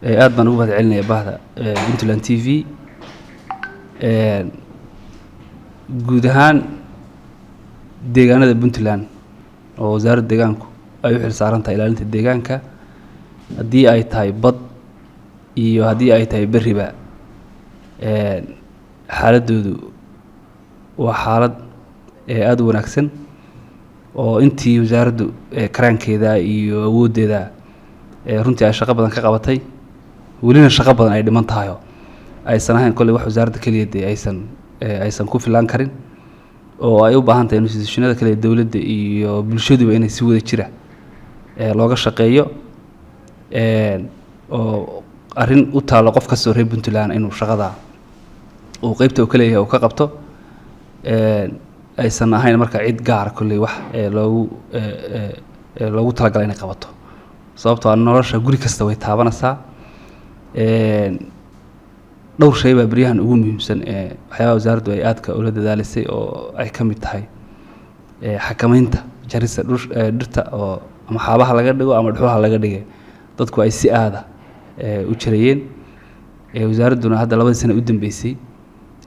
aad baan ugu mahadcelinayaa bahda Puntland TV guud ahaan deegaanada Puntland oo wasaaradda deegaanku ay u xilsaaran tahay ilaalinta deegaanka haddii ay tahay bad iyo haddii ay tahay beriba xaaladoodu waa xaalad aad u wanaagsan oo intii wasaaraddu karaankeeda iyo awoodeeda runtii ay shaqo badan ka qabatay welina shaqo badan ay dhiman tahay aysan ahayn kulli wax wasaaradda kaliya aysan ku filaan karin oo ay u baahan tahay institutionada kale dawladda iyo bulshaduba inay si wada jira looga shaqeeyo oo arrin u taalo qof kastoo reer Puntland inuu shaqada uu qaybta kale yahay oo ka qabto aysan ahayn marka cid gaar kulli wax loogu talagalay inay qabato sababtoo ah nolosha guri kasta way taabanaysaa dhowr shay baa bariyahan ugu muhiimsan waxyaabaha wasaaraddu ay aadka ula dadaalisay oo ay ka mid tahay xakamaynta jarista dhirta oo ama xaabaha laga dhigo ama dhuxulaha laga dhigay dadku ay si aada u jarayeen wasaaradduna hadda 2 sano u dambeysay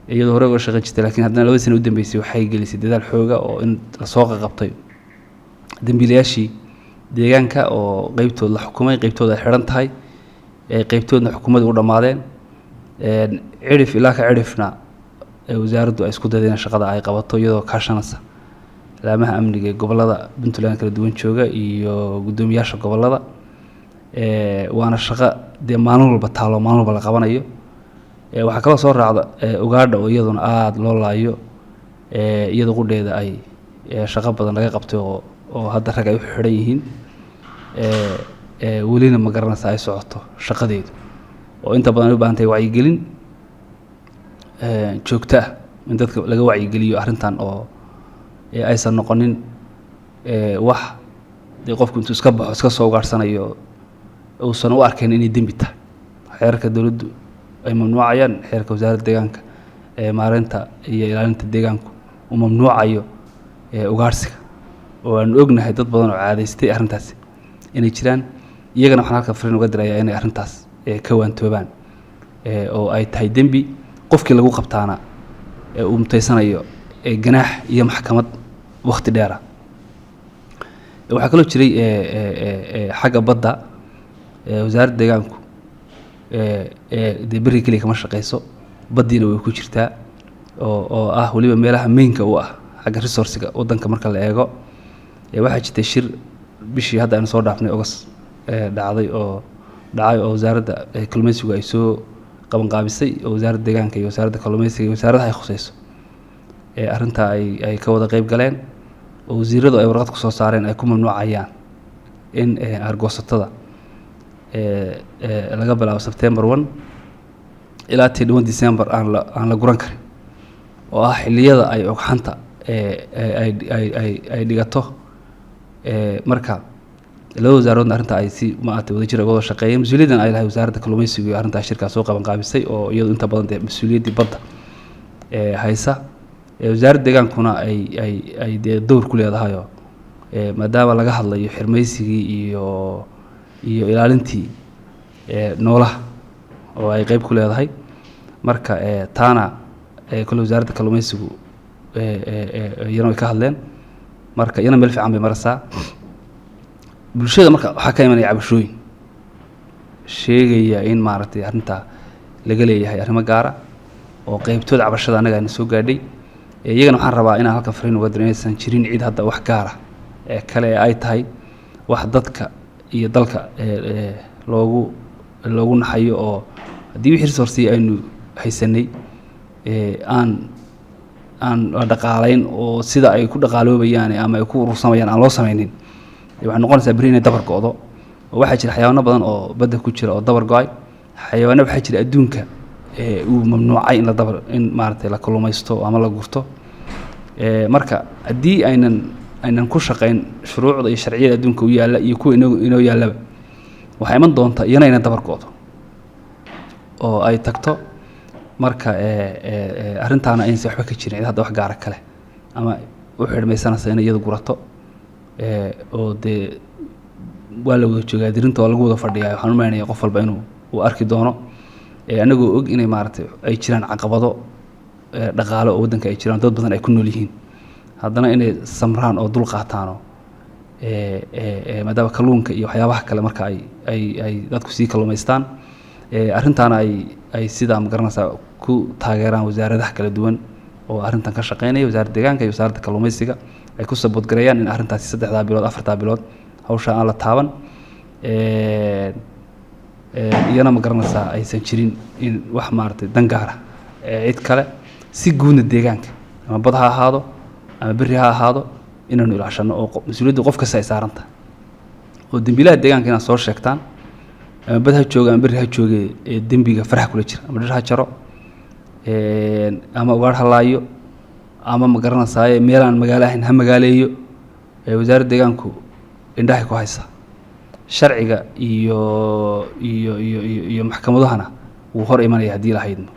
iyadoo hore uga shaqeyn jirtay laakiin haddana 2 sano u dambeysay waxay gelisay dadaal xooga oo in la soo qabtay dambiilayaashii deegaanka oo qaybtooda la xukumay qaybtooda ay xiran tahay qaybtoodna xukuumaddu u dhamaadeen cirif ilaa ka cirifna wasaaraddu ay isku dayeen shaqada ay qabato iyadoo kaashanaysa laamaha amniga ee gobolada Puntland kala duwan jooga iyo gudoomiyaasha gobolada waana shaqo dee maalin walba taalo maalin walba la qabanayo waxa kala soo raacda ugaadha oo iyaduna aad loo laayo iyadoo qudheeda ay shaqo badan laga qabtay oo hadda rag ay u xiran yihiin welina ma garanaysaa ay socoto shaqadeedu oo inta badan u baahan tahay wacyigelin joogto ah in dadka laga wacyigeliyo arrintan oo aysan noqonin wax dee qofku intuu iska baxo iska soo gaarsanayo uusan u arkayn inay dembi tahay xeerarka dawladdu ay mamnuucayaan xeerarka wasaaradda deegaanka maareynta iyo ilaalinta deegaanku uu mamnuucayo ugaarsiga oo aan ognahay dad badan oo caadaystay arrintaasi inay jiraan iyagana waxaan halka fariin uga dirayaa inay arrintaas ka waantoobaan oo ay tahay dembi qofkii lagu qabtaana uu mutaysanayo ganaax iyo maxkamad waqti dheer ah waxaa kaloo jiray xagga badda wasaaradda deegaanku dee beri kaliya kama shaqeyso baddiina way ku jirtaa oo ah weliba meelaha mainka u ah xagga resourciga waddanka marka la eego waxaa jirtay shir bishii hadda aynu soo dhaafnay August dhacay oo wasaaradda kalluumaysigu ay soo qabanqaabisay oo wasaaradda deegaanka iyo wasaaradda kalluumaysiga iyo wasaaradaha ay khusayso arrinta ay ka wada qayb galeen oo wasiiradu ay warqad ku soo saareen ay ku mamnuucayaan in argoosatada laga bilaabo September 1 ilaa 1 December aan la guran karin oo ah xilliyada ay ogxanta ay dhigato marka laba wasaaradna arrinta ay si maanta wada jira wada shaqeeyeen mas'uuliyadan ay lahayd wasaaradda kalluumaysiga iyo arrinta shirka soo qaban qaabisay oo iyadu inta badan dee mas'uuliyadii badda haysa wasaaradda deegaankuna ay dee door ku leedahay maadaama laga hadlayo xirmaysigii iyo ilaalintii noolaha oo ay qayb ku leedahay marka taana kullu wasaaradda kalluumaysigu iyana way ka hadleen marka iyana meel fiican bay maraysaa bulshada marka waxa ka imanaya cabashooyin sheegaya in maaragtay arrinta laga leeyahay arrimo gaar ah oo qaybtooda cabashada anaga aan soo gaadhay iyagana waxaan rabaa inaan halka fariin uga diro inaysan jirin cid hadda wax gaar ah kale ay tahay wax dadka iyo dalka loogu naxayo oo haddii wixii resource aynu haysanay aan la dhaqaalayn oo sida ay ku dhaqaaloobayaan ama ay ku urursamayaan aan loo samaynin waxay noqonaysaa bari inay dabar go'do oo waxaa jira xayawaano badan oo badda ku jira oo dabar go'ay xayawaano waxaa jira adduunka uu mamnuucay in maaragtay la kalluumaysto ama la gurto marka haddii aynan ku shaqayn shuruucda iyo sharciyada adduunka u yaalla iyo kuwa inoo yaallaba waxaa iman doonta iyana inay dabar go'do oo ay tagto marka arrintaana aysan waxba ka jirin cid hadda wax gaara kale ama u xidhmaysanaysa inay iyadu gurato oo dee waa la wada joogaa dirinta waa lagu wada fadhiyaa waxaan u malaynayaa qof walba inuu uu arki doono anagoo og inay maaragtay ay jiraan caqabado dhaqaale oo waddanka ay jiraan dad badan ay ku nool yihiin haddana inay samraan oo dul qaataano maadaama kalluunka iyo waxyaabaha kale marka ay dadku sii kalluumaystaan arrintaana ay sidaa ma garanaysaa ku taageeraan wasaaradaha kala duwan oo arrintan ka shaqeynaya wasaaradda deegaanka iyo wasaaradda kalluumaysiga ay ku saboodgareeyaan in arrintaasi 3 bilood 4 bilood hawsha aan la taaban iyana ma garanaysaa aysan jirin in wax maaragtay dan gaara cid kale si guudna deegaanka ama bad ha ahaado ama berri ha ahaado inaanu ilaashano oo mas'uuliyadda qof kasta ay saaran tahay oo dembiilaha deegaanka inaad soo sheegtaan ama bad ha jooga ama berri ha jooge dembiga faraha kula jira ama dhir ha jaro ama ugaar ha laayo ama ma garanaysaa meelaan magaalo ahayn ha magaaleeyo wasaaradda deegaanku indhahay ku haysa sharciga iyo maxkamadahana wuu hor imanaya haddii la haydno